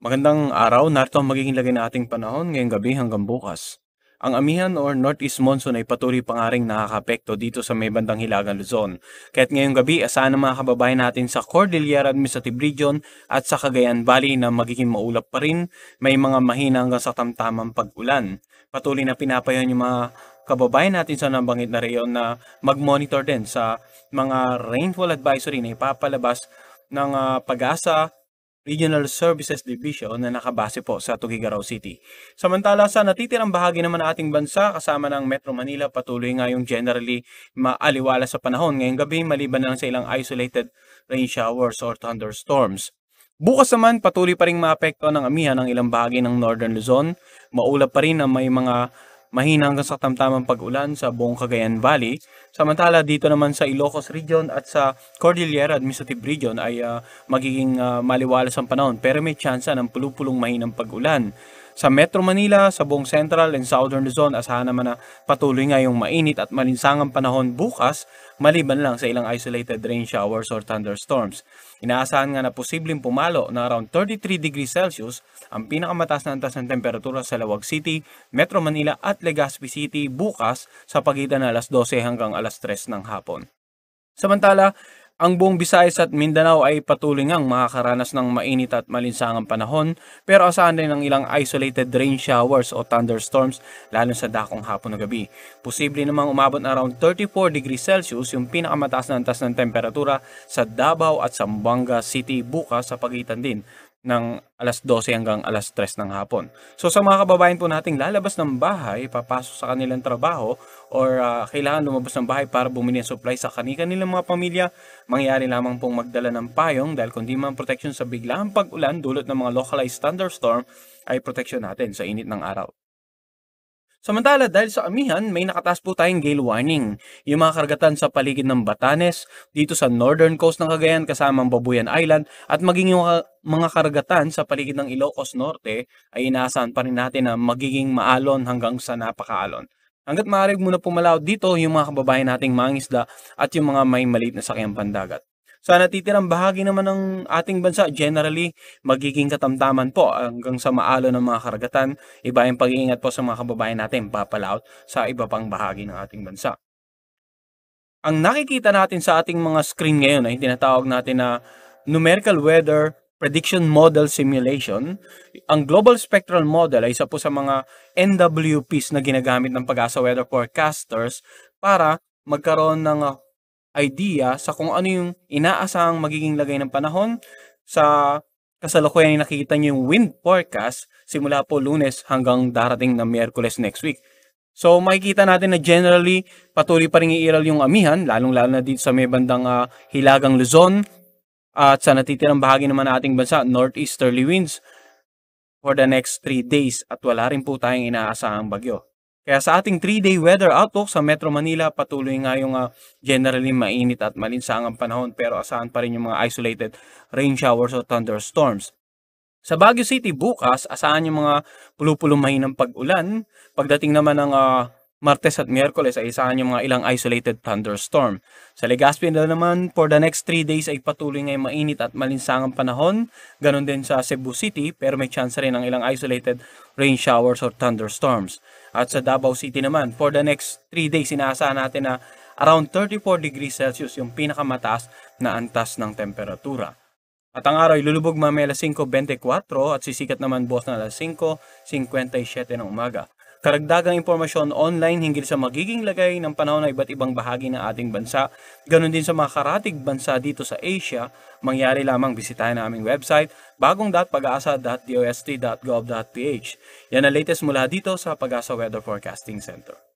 Magandang araw, narito ang magiging lagay ng ating panahon ngayong gabi hanggang bukas. Ang amihan or northeast monsoon ay patuloy pa nga ring nakakapekto dito sa may bandang Hilagang Luzon. Kaya't ngayong gabi, asahan ng mga kababayan natin sa Cordillera Administrative Region at sa Cagayan Valley na magiging maulap pa rin, may mga mahina hanggang sa tamtamang pag-ulan. Patuloy na pinapayon yung mga kababayan natin sa nabanggit na reyon na mag-monitor din sa mga rainfall advisory na ipapalabas ng Pag-asa Regional Services Division na nakabase po sa Tuguegarao City. Samantala sa natitirang bahagi naman ng ating bansa kasama ng Metro Manila, patuloy nga yung generally maaliwala sa panahon ngayong gabi maliban na lang sa ilang isolated rain showers or thunderstorms. Bukas naman patuloy pa ring maapektuhan ng amihan ng ilang bahagi ng Northern Luzon. Maulap pa rin na may mga mahina hanggang sa tamtamang pag-ulan sa buong Cagayan Valley. Samantala dito naman sa Ilocos Region at sa Cordillera Administrative Region ay magiging maliwalas ang panahon pero may tsansa ng pulupulong mahinang pag-ulan. Sa Metro Manila, sa buong Central and Southern Luzon, asahan naman na patuloy nga yung mainit at malinsangang panahon bukas, maliban lang sa ilang isolated rain showers or thunderstorms. Inaasahan nga na posibleng pumalo na around 33 degrees Celsius ang pinakamataas na antas ng temperatura sa Lawag City, Metro Manila at Legazpi City bukas sa pagitan ng alas 12 hanggang alas 3 ng hapon. Samantala, ang buong Visayas at Mindanao ay patuloy ngang makakaranas ng mainit at malinsangang panahon pero asahan din ng ilang isolated rain showers o thunderstorms lalo sa dakong hapon na gabi. Posible namang umabot na around 34 degrees Celsius yung pinakamataas na antas ng temperatura sa Davao at Zamboanga City bukas sa pagitan din ng alas 12 hanggang alas 3 ng hapon. So sa mga kababayan po nating lalabas ng bahay, papasok sa kanilang trabaho or kailangan lumabas ng bahay para bumili ng supply sa kanilang mga pamilya, mangyari lamang pong magdala ng payong dahil kundi man protection sa biglaang pag-ulan dulot ng mga localized thunderstorm ay protection natin sa init ng araw. Samantala, dahil sa amihan, may nakataas po tayong gale warning. Yung mga karagatan sa paligid ng Batanes, dito sa northern coast ng Cagayan kasamang Babuyan Island, at maging yung mga karagatan sa paligid ng Ilocos Norte ay inaasahan pa rin natin na magiging maalon hanggang sa napakaalon. Hanggat maaari muna pumalaw dito yung mga kababayan nating mangisda at yung mga may maliit na sakyang pandagat. Sa natitirang bahagi naman ng ating bansa, generally, magiging katamtaman po hanggang sa maalo ng mga karagatan. Iba yung pag-iingat po sa mga kababayan natin papalaot sa iba pang bahagi ng ating bansa. Ang nakikita natin sa ating mga screen ngayon ay tinatawag natin na Numerical Weather Prediction Model Simulation. Ang Global Spectral Model ay isa po sa mga NWPs na ginagamit ng Pag-asa Weather Forecasters para magkaroon ng idea sa kung ano yung inaasahang magiging lagay ng panahon. Sa kasalukuyan ay nakikita nyo yung wind forecast simula po Lunes hanggang darating na Miyerkules next week. So makikita natin na generally patuloy pa rin iiral yung amihan, lalong-lalo na dito sa may bandang Hilagang Luzon at sa natitirang bahagi naman ng ating bansa, northeasterly winds for the next 3 days at wala rin po tayong inaasahang bagyo. Kaya sa ating 3-day weather outlook sa Metro Manila, patuloy nga yung generally mainit at malinsangang panahon pero asahan pa rin yung mga isolated rain showers o thunderstorms. Sa Baguio City bukas, asahan yung mga pulupulong mahinang pag-ulan. Pagdating naman ng Martes at Miyerkules ay asahan yung mga ilang isolated thunderstorm. Sa Legazpi naman, for the next 3 days ay patuloy ngayong mainit at malinsangang panahon. Ganon din sa Cebu City pero may chance rin ng ilang isolated rain showers or thunderstorms. At sa Davao City naman, for the next 3 days, inaasahan natin na around 34 degrees Celsius yung pinakamataas na antas ng temperatura. At ang araw ay lulubog mamaya alas 5:24 at sisikat naman bukas na alas 5:57 ng umaga. Karagdagang impormasyon online hinggil sa magiging lagay ng panahon ng iba't ibang bahagi ng ating bansa. Ganon din sa mga karatig bansa dito sa Asia, mangyari lamang bisitahin ang aming website bagong.pag-asa.dost.gov.ph. Yan ang latest mula dito sa Pag-asa Weather Forecasting Center.